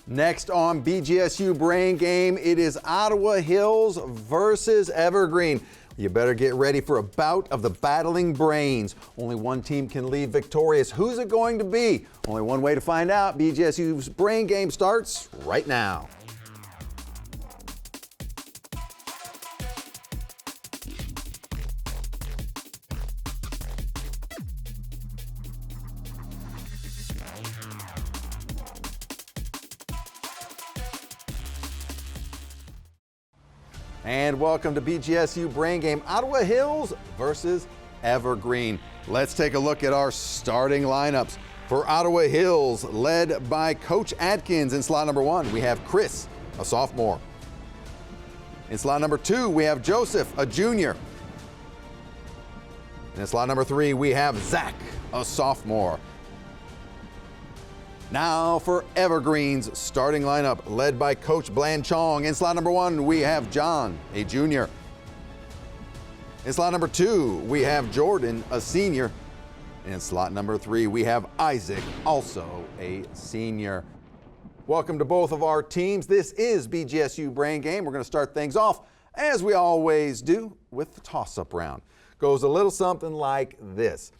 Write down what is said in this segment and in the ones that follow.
Next on BGSU Brain Game, it is Ottawa Hills versus Evergreen. You better get ready for a bout of the battling brains. Only one team can leave victorious. Who's it going to be? Only one way to find out. BGSU's Brain Game starts right now. And welcome to BGSU Brain Game, Ottawa Hills versus Evergreen. Let's take a look at our starting lineups. For Ottawa Hills, led by Coach Atkins in slot number 1, we have Chris, a sophomore. In slot number 2, we have Joseph, a junior. And in slot number 3, we have Zach, a sophomore. Now for Evergreen's starting lineup, led by Coach Blanchong. In slot number 1, we have John, a junior. In slot number 2, we have Jordan, a senior. And in slot number 3, we have Isaac, also a senior. Welcome to both of our teams. This is BGSU Brain Game. We're going to start things off, as we always do, with the toss-up round. Goes a little something like this.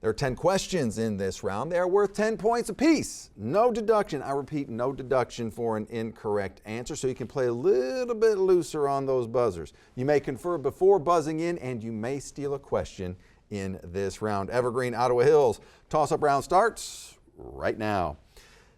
There are 10 questions in this round. They are worth 10 points apiece. No deduction. I repeat, no deduction for an incorrect answer, so you can play a little bit looser on those buzzers. You may confer before buzzing in, and you may steal a question in this round. Evergreen, Ottawa Hills. Toss-up round starts right now.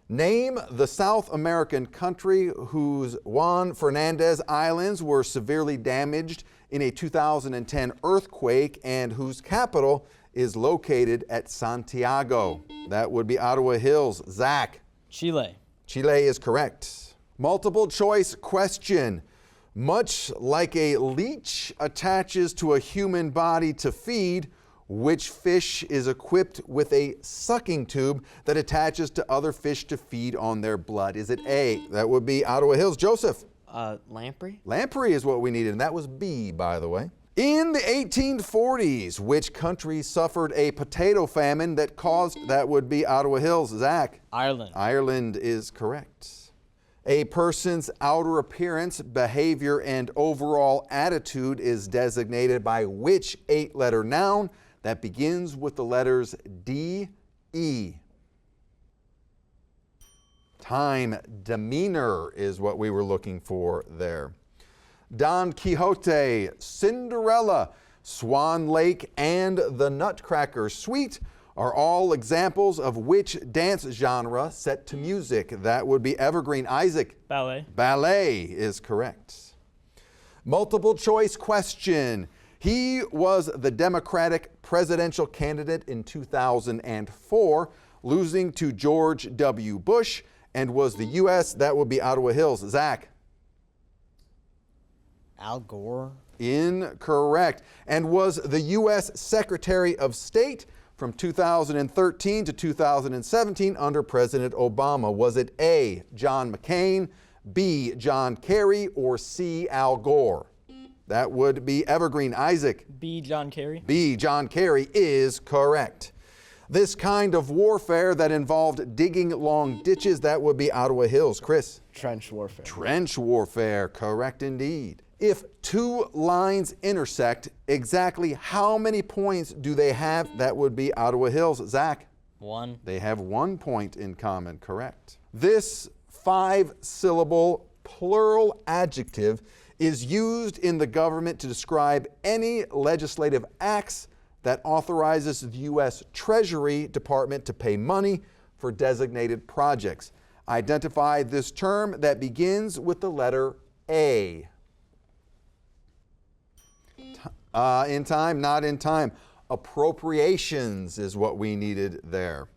Name the South American country whose Juan Fernandez Islands were severely damaged in a 2010 earthquake and whose capital is located at Santiago. That would be Ottawa Hills. Zach. Chile. Chile is correct. Multiple choice question. Much like a leech attaches to a human body to feed, which fish is equipped with a sucking tube that attaches to other fish to feed on their blood? Is it A? That would be Ottawa Hills. Joseph. Lamprey. Lamprey is what we needed, and that was B, by the way. In the 1840s, which country suffered a potato famine that caused, that would be Ottawa Hills? Zach? Ireland. Ireland is correct. A person's outer appearance, behavior, and overall attitude is designated by which 8-letter noun that begins with the letters D, E? Time. Demeanor is what we were looking for there. Don Quixote, Cinderella, Swan Lake, and the Nutcracker Suite are all examples of which dance genre set to music? That would be Evergreen. Isaac. Ballet. Ballet is correct. Multiple choice question. He was the Democratic presidential candidate in 2004, losing to George W. Bush, and was the U.S. That would be Ottawa Hills. Zach. Al Gore. Incorrect. And was the U.S. Secretary of State from 2013 to 2017 under President Obama. Was it A, John McCain, B, John Kerry, or C, Al Gore? That would be Evergreen. Isaac. B, John Kerry. B, John Kerry is correct. This kind of warfare that involved digging long ditches, that would be Ottawa Hills. Chris. Trench warfare. Trench warfare, correct indeed. If two lines intersect, exactly how many points do they have? That would be Ottawa Hills. Zach? 1. They have 1 point in common, correct. This 5-syllable plural adjective is used in the government to describe any legislative acts that authorizes the U.S. Treasury Department to pay money for designated projects. Identify this term that begins with the letter A. In time, not in time. Appropriations is what we needed there.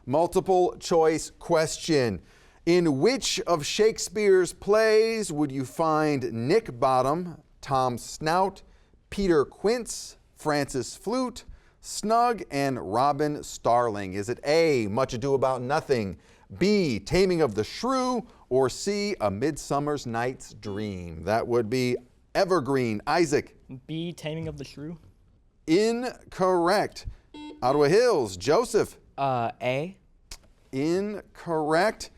Multiple choice question. In which of Shakespeare's plays would you find Nick Bottom, Tom Snout, Peter Quince, Francis Flute, Snug, and Robin Starling? Is it A, Much Ado About Nothing, B, Taming of the Shrew, or C, A Midsummer Night's Dream? That would be Evergreen. Isaac. B, Taming of the Shrew. Incorrect. Ottawa Hills. Joseph. A. Incorrect.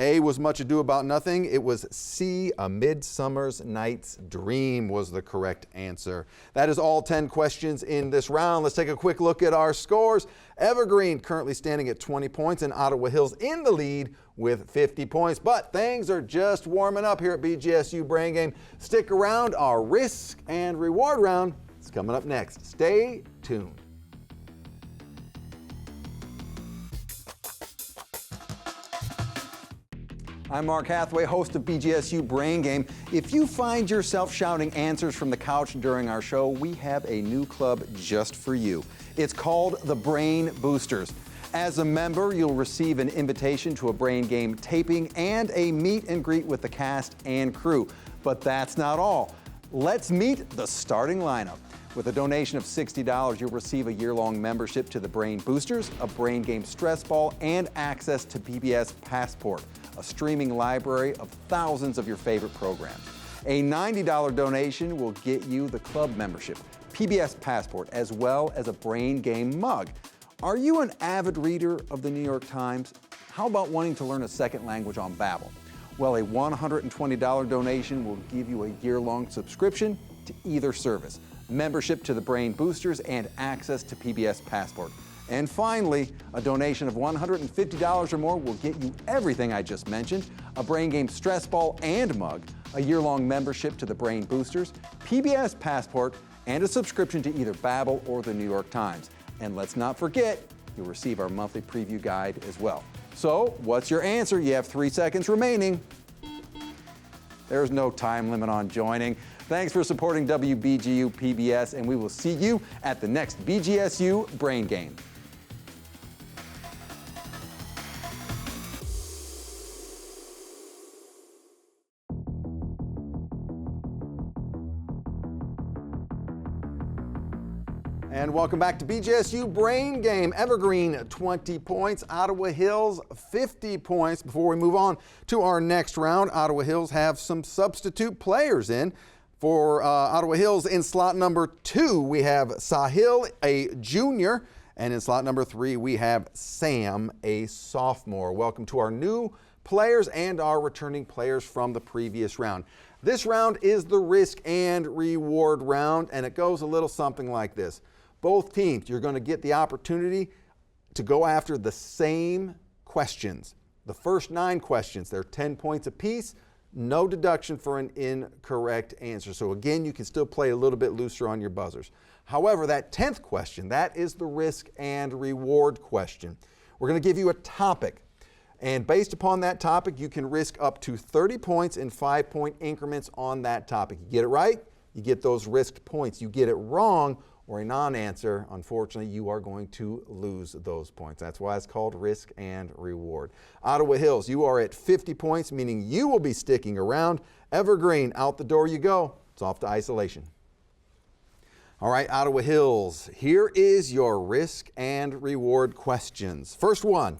A was Much Ado About Nothing. It was C, A Midsummer's Night's Dream was the correct answer. That is all 10 questions in this round. Let's take a quick look at our scores. Evergreen currently standing at 20 points and Ottawa Hills in the lead with 50 points. But things are just warming up here at BGSU Brain Game. Stick around. Our risk and reward round is coming up next. Stay tuned. I'm Mark Hathaway, host of BGSU Brain Game. If you find yourself shouting answers from the couch during our show, we have a new club just for you. It's called the Brain Boosters. As a member, you'll receive an invitation to a Brain Game taping and a meet and greet with the cast and crew. But that's not all. Let's meet the starting lineup. With a donation of $60, you'll receive a year-long membership to the Brain Boosters, a Brain Game stress ball, and access to PBS Passport, a streaming library of thousands of your favorite programs. A $90 donation will get you the club membership, PBS Passport, as well as a Brain Game mug. Are you an avid reader of the New York Times? How about wanting to learn a second language on Babbel? Well, a $120 donation will give you a year-long subscription to either service, membership to the Brain Boosters, and access to PBS Passport. And finally, a donation of $150 or more will get you everything I just mentioned, a Brain Game stress ball and mug, a year-long membership to the Brain Boosters, PBS Passport, and a subscription to either Babbel or the New York Times. And let's not forget, you'll receive our monthly preview guide as well. So, what's your answer? You have 3 seconds remaining. There's no time limit on joining. Thanks for supporting WBGU-PBS, and we will see you at the next BGSU Brain Game. And welcome back to BGSU Brain Game. Evergreen, 20 points. Ottawa Hills, 50 points. Before we move on to our next round, Ottawa Hills have some substitute players in. For Ottawa Hills, in slot number 2, we have Sahil, a junior. And in slot number 3, we have Sam, a sophomore. Welcome to our new players and our returning players from the previous round. This round is the risk and reward round, and it goes a little something like this. Both teams, you're going to get the opportunity to go after the same questions. The first 9 questions, they're 10 points apiece, no deduction for an incorrect answer. So again, you can still play a little bit looser on your buzzers. However, that 10th question, that is the risk and reward question. We're going to give you a topic, and based upon that topic, you can risk up to 30 points in 5-point increments on that topic. You get it right, you get those risked points. You get it wrong, or a non-answer, unfortunately, you are going to lose those points. That's why it's called risk and reward. Ottawa Hills, you are at 50 points, meaning you will be sticking around. Evergreen, out the door you go. It's off to isolation. All right, Ottawa Hills, here is your risk and reward questions. First one,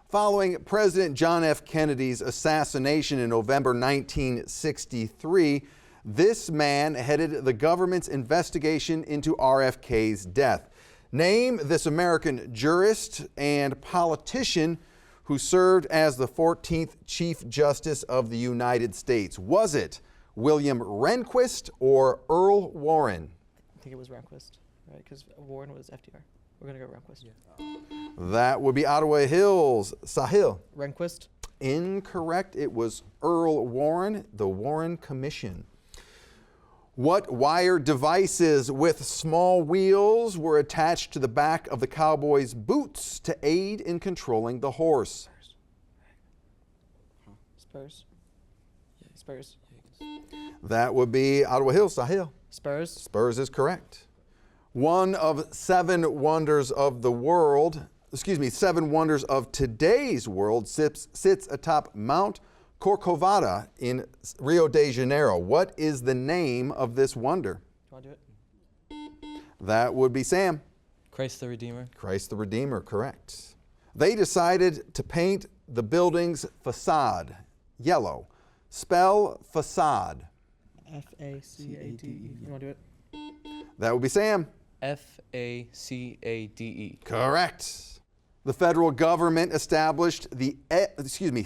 following President John F. Kennedy's assassination in November 1963, this man headed the government's investigation into RFK's death. Name this American jurist and politician who served as the 14th Chief Justice of the United States. Was it William Rehnquist or Earl Warren? I think it was Rehnquist, right? Because Warren was FDR. We're going to go Rehnquist. Yeah. That would be Ottawa Hills. Sahil. Rehnquist. Incorrect. It was Earl Warren, the Warren Commission. What wire devices with small wheels were attached to the back of the cowboy's boots to aid in controlling the horse? Spurs. Yeah, Spurs. That would be Ottawa Hills. Sahil. Spurs. Spurs is correct. One of 7 wonders of the world, 7 wonders of today's world sits atop Mount Corcovado in Rio de Janeiro. What is the name of this wonder? Do you want to do it? That would be Sam. Christ the Redeemer. Christ the Redeemer, correct. They decided to paint the building's facade yellow. Spell facade. F-A-C-A-D-E. You want to do it? That would be Sam. F-A-C-A-D-E. Correct. The federal government established the NCTC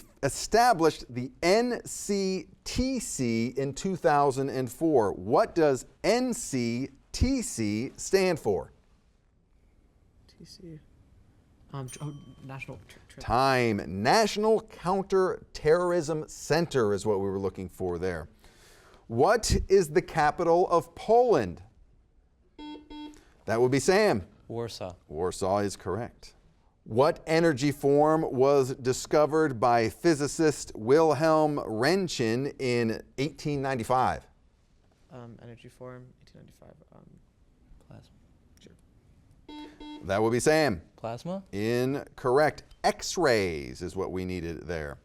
in 2004. What does NCTC stand for? TC. National. Time. National Counterterrorism Center is what we were looking for there. What is the capital of Poland? That would be Sam. Warsaw. Warsaw is correct. What energy form was discovered by physicist Wilhelm Röntgen in 1895? Energy form, 1895. Plasma. Sure. That would be Sam. Plasma? Incorrect. X-rays is what we needed there.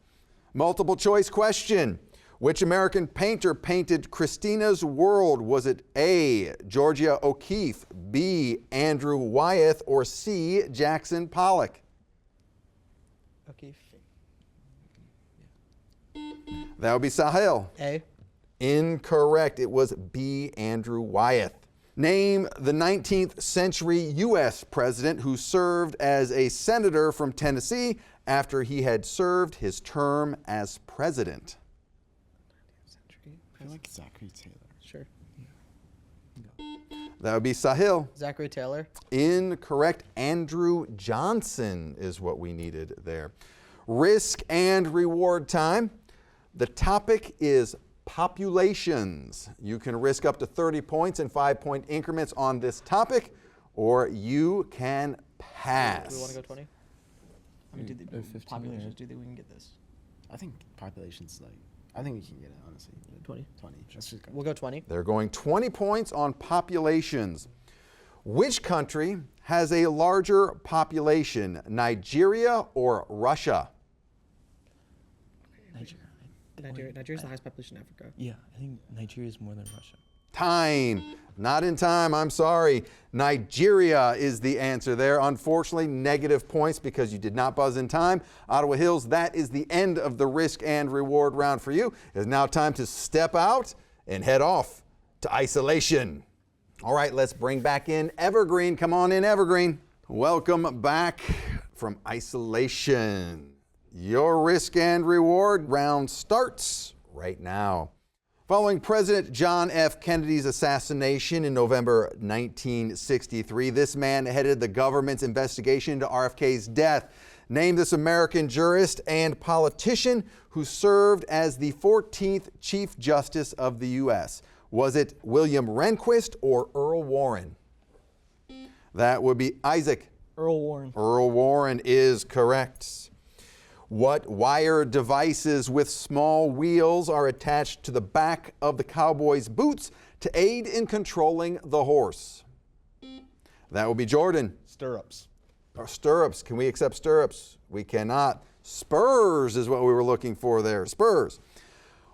Multiple choice question. Which American painter painted Christina's World? Was it A, Georgia O'Keeffe, B, Andrew Wyeth, or C, Jackson Pollock? O'Keeffe. That would be Sahil. A. Incorrect. It was B, Andrew Wyeth. Name the 19th century U.S. president who served as a senator from Tennessee after he had served his term as president. I feel like Zachary Taylor. Sure. That would be Sahil. Zachary Taylor. Incorrect. Andrew Johnson is what we needed there. Risk and reward time. The topic is populations. You can risk up to 30 points in 5-point increments on this topic, or you can pass. Do we want to go 20? I mean, do the 15, populations, right? do you think we can get this? I think population's like, I think we can get it, honestly. 20. 20. Let's just go. We'll go 20. They're going 20 points on populations. Which country has a larger population, Nigeria or Russia? Nigeria. Nigeria's the highest population in Africa. Yeah, I think Nigeria is more than Russia. Time. Not in time, I'm sorry. Nigeria is the answer there. Unfortunately, negative points because you did not buzz in time. Ottawa Hills, that is the end of the risk and reward round for you. It is now time to step out and head off to isolation. All right, let's bring back in Evergreen. Come on in, Evergreen. Welcome back from isolation. Your risk and reward round starts right now. Following President John F. Kennedy's assassination in November 1963, this man headed the government's investigation into RFK's death. Name this American jurist and politician who served as the 14th Chief Justice of the U.S. Was it William Rehnquist or Earl Warren? That would be Isaac. Earl Warren. Earl Warren is correct. What wire devices with small wheels are attached to the back of the cowboy's boots to aid in controlling the horse? That will be Jordan. Stirrups. Or stirrups. Can we accept stirrups? We cannot. Spurs is what we were looking for there. Spurs.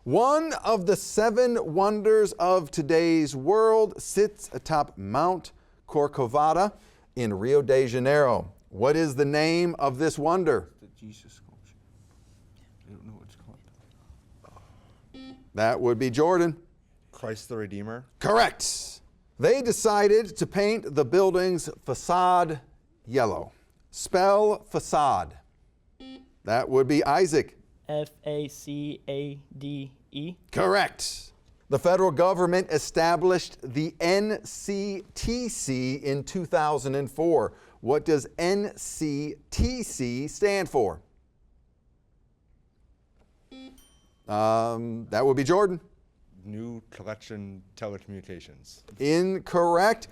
One of the 7 wonders of today's world sits atop Mount Corcovado in Rio de Janeiro. What is the name of this wonder? The Jesus sculpture. I don't know what it's called. That would be Jordan. Christ the Redeemer. Correct. They decided to paint the building's facade yellow. Spell facade. That would be Isaac. F-A-C-A-D-E. Correct. The federal government established the NCTC in 2004. What does NCTC stand for? That would be Jordan. New Collection Telecommunications. Incorrect.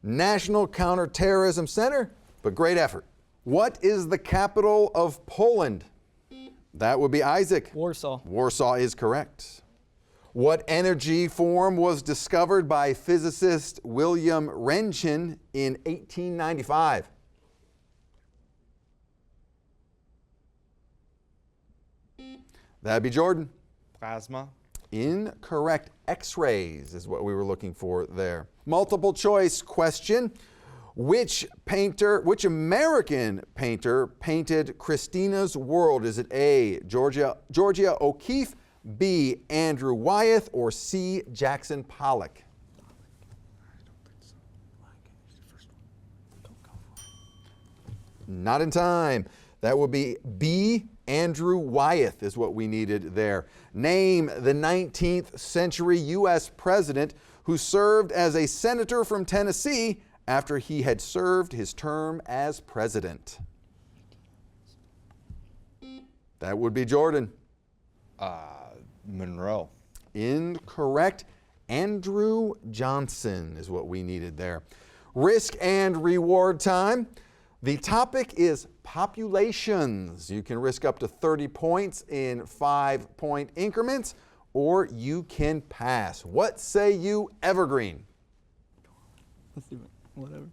National Counterterrorism Center, but great effort. What is the capital of Poland? That would be Isaac. Warsaw. Warsaw is correct. What energy form was discovered by physicist William Röntgen in 1895? That'd be Jordan. Plasma. Incorrect. X-rays is what we were looking for there. Multiple choice question. Which American painter painted Christina's World? Is it A, Georgia O'Keeffe, B, Andrew Wyeth, or C, Jackson Pollock? Not in time. That would be B. Andrew Wyeth is what we needed there. Name the 19th century U.S. president who served as a senator from Tennessee after he had served his term as president. That would be Jordan. Monroe. Incorrect. Andrew Johnson is what we needed there. Risk and reward time. The topic is populations. You can risk up to 30 points in 5-point increments, or you can pass. What say you, Evergreen? Let's do it. Whatever.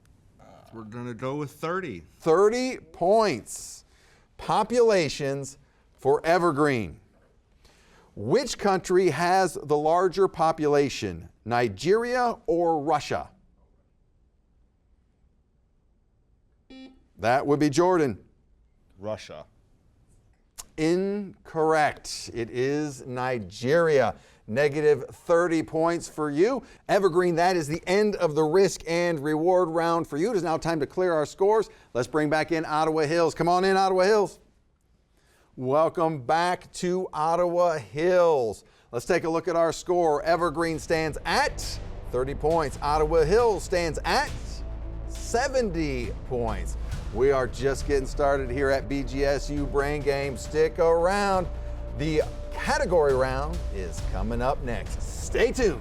We're going to go with 30. 30 points. Populations for Evergreen. Which country has the larger population, Nigeria or Russia? That would be Jordan. Russia. Incorrect. It is Nigeria. Negative 30 points for you. Evergreen, that is the end of the risk and reward round for you. It is now time to clear our scores. Let's bring back in Ottawa Hills. Come on in, Ottawa Hills. Welcome back to Ottawa Hills. Let's take a look at our score. Evergreen stands at 30 points. Ottawa Hills stands at 70 points. We are just getting started here at BGSU Brain Game. Stick around. The category round is coming up next. Stay tuned.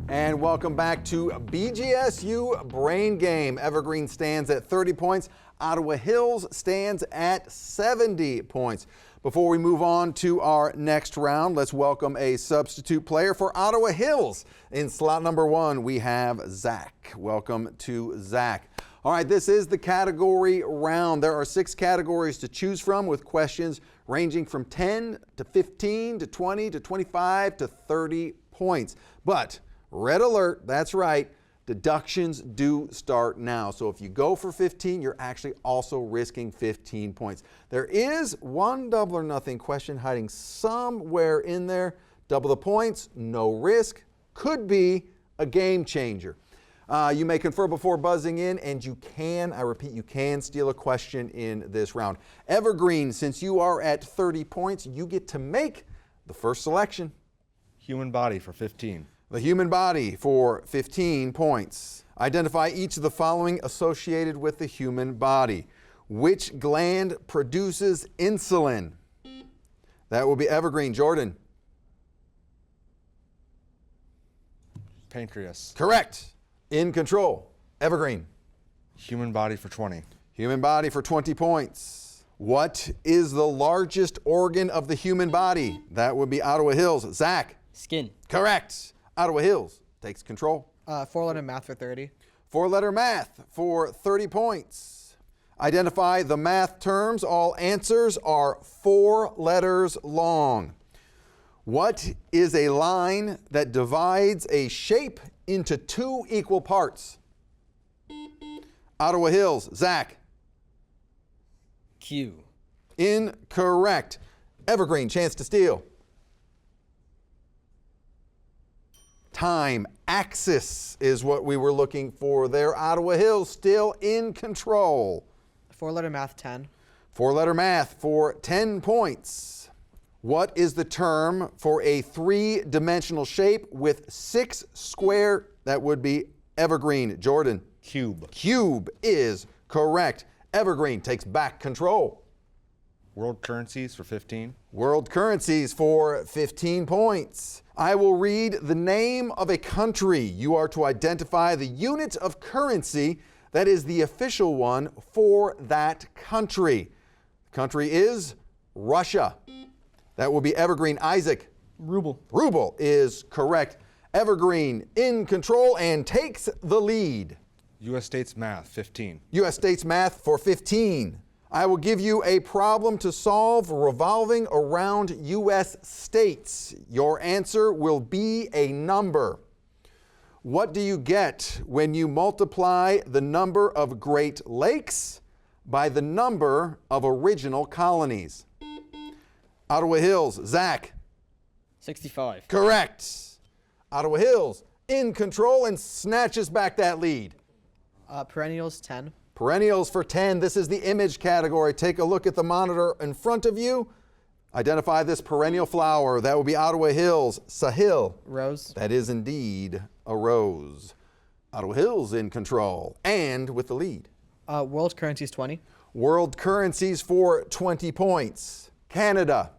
And welcome back to BGSU Brain Game. Evergreen stands at 30 points. Ottawa Hills stands at 70 points. Before we move on to our next round, let's welcome a substitute player for Ottawa Hills. In slot number 1, we have Zach. Welcome to Zach. All right, this is the category round. There are 6 categories to choose from with questions ranging from 10 to 15 to 20 to 25 to 30 points. But red alert, that's right, deductions do start now. So if you go for 15, you're actually also risking 15 points. There is one double or nothing question hiding somewhere in there. Double the points, no risk, could be a game changer. You may confer before buzzing in, and you can, I repeat, you can steal a question in this round. Evergreen, since you are at 30 points, you get to make the first selection. Human body for 15. The human body for 15 points. Identify each of the following associated with the human body. Which gland produces insulin? That will be Evergreen. Jordan. Pancreas. Correct. In control. Evergreen. Human body for 20. Human body for 20 points. What is the largest organ of the human body? That would be Ottawa Hills. Zach. Skin. Correct. Ottawa Hills takes control. 4-letter math for 30. 4-letter math for 30 points. Identify the math terms. All answers are 4 letters long. What is a line that divides a shape into 2 equal parts? Ottawa Hills. Zach. Q. Incorrect. Evergreen, chance to steal. Time axis is what we were looking for there. Ottawa Hills still in control. 4-letter math 10. 4-letter math for 10 points. What is the term for a 3-dimensional shape with 6 square? That would be Evergreen. Jordan. Cube. Cube is correct. Evergreen takes back control. World currencies for 15. World currencies for 15 points. I will read the name of a country. You are to identify the unit of currency that is the official one for that country. The country is Russia. That will be Evergreen. Isaac. Ruble. Ruble is correct. Evergreen in control and takes the lead. U.S. States math 15. U.S. States math for 15. I will give you a problem to solve revolving around U.S. states. Your answer will be a number. What do you get when you multiply the number of Great Lakes by the number of original colonies? Ottawa Hills, Zach. 65. Correct. Ottawa Hills in control and snatches back that lead. Perennials 10. Perennials for 10. This is the image category. Take a look at the monitor in front of you. Identify this perennial flower. That would be Ottawa Hills. Sahil. Rose. That is indeed a rose. Ottawa Hills in control and with the lead. World currencies 20. World currencies for 20 points. Canada.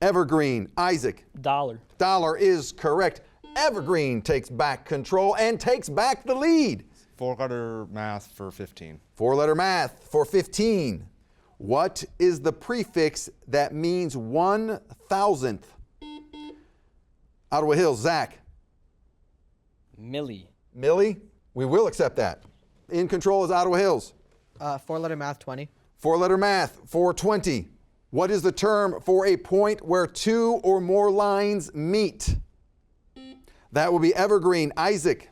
Evergreen. Isaac. Dollar. Dollar is correct. Evergreen takes back control and takes back the lead. 4-letter math for 15. 4-letter math for 15. What is the prefix that means 1,000th? Ottawa Hills, Zach. Millie. Millie, we will accept that. In control is Ottawa Hills. 4-letter math 20. 4-letter math for 20. What is the term for a point where two or more lines meet? That will be Evergreen. Isaac.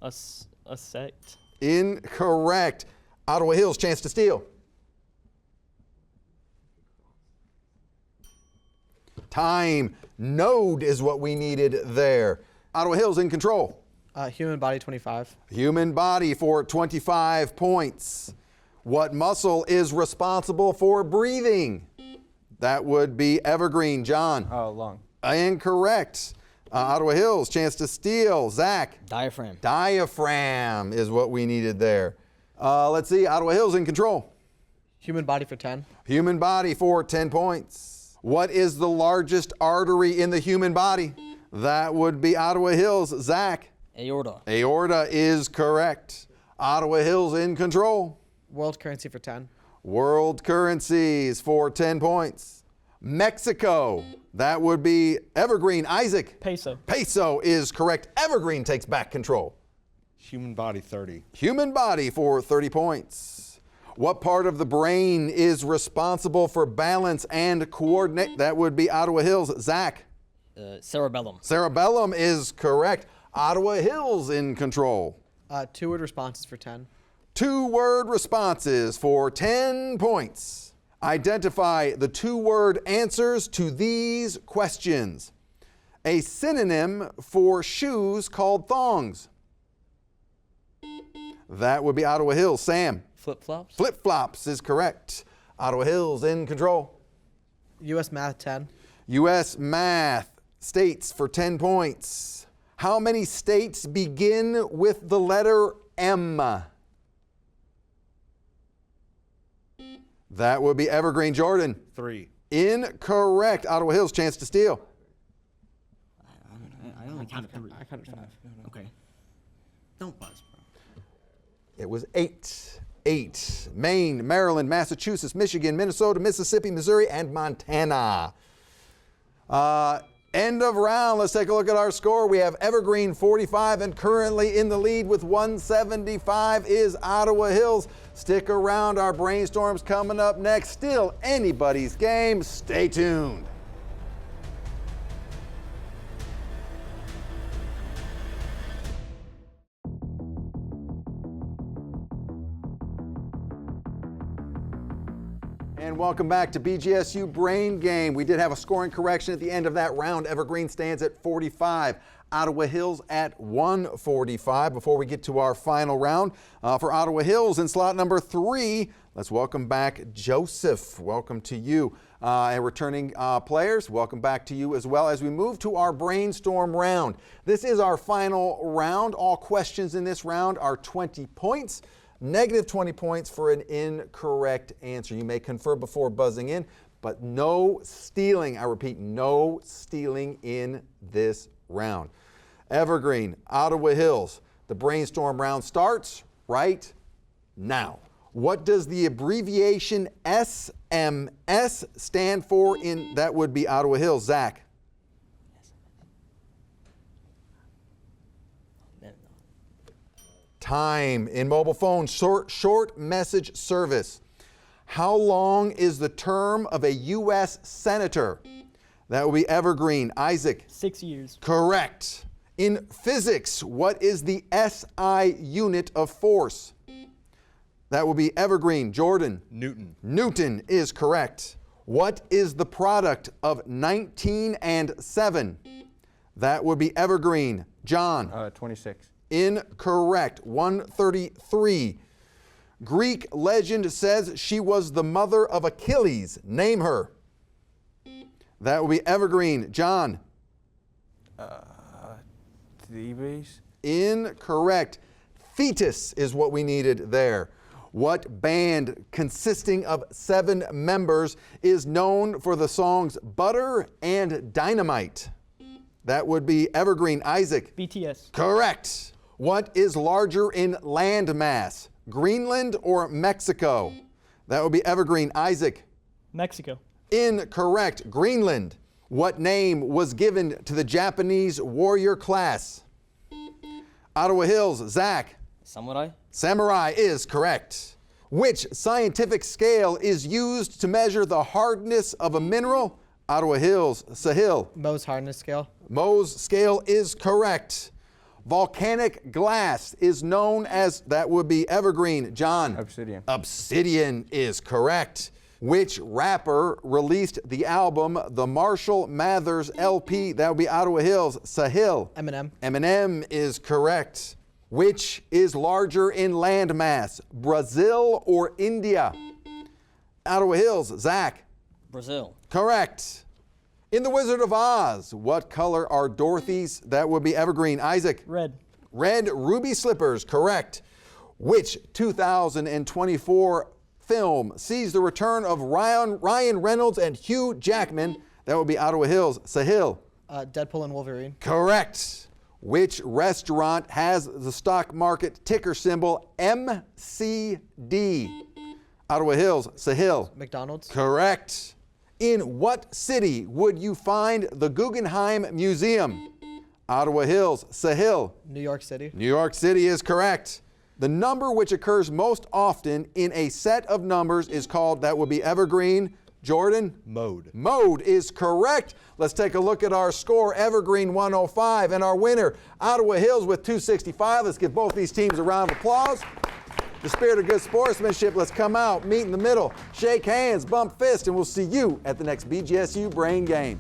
A sect. Incorrect. Ottawa Hills, chance to steal. Time. Node is what we needed there. Ottawa Hills in control. Human body 25. Human body for 25 points. What muscle is responsible for breathing? That would be Evergreen. John. Oh, lung. Incorrect. Ottawa Hills, chance to steal. Zach. Diaphragm. Diaphragm is what we needed there. Let's see. Ottawa Hills in control. Human body for 10. Human body for 10 points. What is the largest artery in the human body? That would be Ottawa Hills. Zach. Aorta. Aorta is correct. Ottawa Hills in control. World currency for 10. World currencies for 10 points. Mexico. That would be Evergreen. Isaac. Peso. Peso is correct. Evergreen takes back control. Human body 30. Human body for 30 points. What part of the brain is responsible for balance and coordinate? That would be Ottawa Hills. Zach. Cerebellum. Cerebellum is correct. Ottawa Hills in control. 2-word responses for 10. 2-word responses for 10 points. Identify the 2-word answers to these questions. A synonym for shoes called thongs. That would be Ottawa Hills. Sam. Flip-flops. Flip-flops is correct. Ottawa Hills in control. U.S. math 10. U.S. math states for 10 points. How many states begin with the letter M? That would be Evergreen. Jordan. 3. Incorrect. Ottawa Hills, chance to steal. I only counted 3. I counted 5. Okay. Don't buzz, bro. It was 8. 8. Maine, Maryland, Massachusetts, Michigan, Minnesota, Mississippi, Missouri, and Montana. End of round. Let's take a look at our score. We have Evergreen 45, and currently in the lead with 175 is Ottawa Hills. Stick around. Our brainstorm's coming up next. Still anybody's game. Stay tuned. And welcome back to BGSU Brain Game. We did have a scoring correction at the end of that round. Evergreen stands at 45. Ottawa Hills at 145. Before we get to our final round, for Ottawa Hills in slot number 3, let's welcome back Joseph. Welcome to you. And returning players, welcome back to you as well as we move to our brainstorm round. This is our final round. All questions in this round are 20 points. Negative 20 points for an incorrect answer. You may confer before buzzing in, but no stealing. I repeat, no stealing in this round. Evergreen, Ottawa Hills, the brainstorm round starts right now. What does the abbreviation SMS stand for in, that would be Ottawa Hills? Zach. Time in mobile phone, short message service. How long is the term of a U.S. senator? That will be Evergreen. Isaac. 6 years. Correct. In physics, what is the SI unit of force? That will be Evergreen. Jordan. Newton. Newton is correct. What is the product of 19 and 7? That would be Evergreen. John. 26. Incorrect. 133. Greek legend says she was the mother of Achilles. Name her. That will be Evergreen. John. Thebes. Incorrect. Fetus is what we needed there. What band consisting of 7 members is known for the songs Butter and Dynamite? That would be Evergreen. Isaac. BTS. Correct. What is larger in land mass, Greenland or Mexico? That would be Evergreen. Isaac. Mexico. Incorrect. Greenland. What name was given to the Japanese warrior class? Ottawa Hills. Zach. Samurai. Samurai is correct. Which scientific scale is used to measure the hardness of a mineral? Ottawa Hills. Sahil. Mohs hardness scale. Mohs scale is correct. Volcanic glass is known as, that would be Evergreen. John. Obsidian. Obsidian is correct. Which rapper released the album The Marshall Mathers LP? That would be Ottawa Hills. Sahil. Eminem. Eminem is correct. Which is larger in land mass, Brazil or India? Ottawa Hills. Zach. Brazil. Correct. In The Wizard of Oz, what color are Dorothy's? That would be Evergreen. Isaac. Red. Red ruby slippers. Correct. Which 2024 film sees the return of Ryan Reynolds and Hugh Jackman? That would be Ottawa Hills. Sahil. Deadpool and Wolverine. Correct. Which restaurant has the stock market ticker symbol MCD? Ottawa Hills. Sahil. McDonald's. Correct. In what city would you find the Guggenheim Museum? Ottawa Hills. Sahil. New York City. New York City is correct. The number which occurs most often in a set of numbers is called, that would be Evergreen. Jordan? Mode. Mode is correct. Let's take a look at our score. Evergreen 105 and our winner, Ottawa Hills with 265. Let's give both these teams a round of applause. The spirit of good sportsmanship, let's come out, meet in the middle, shake hands, bump fists, and we'll see you at the next BGSU Brain Game.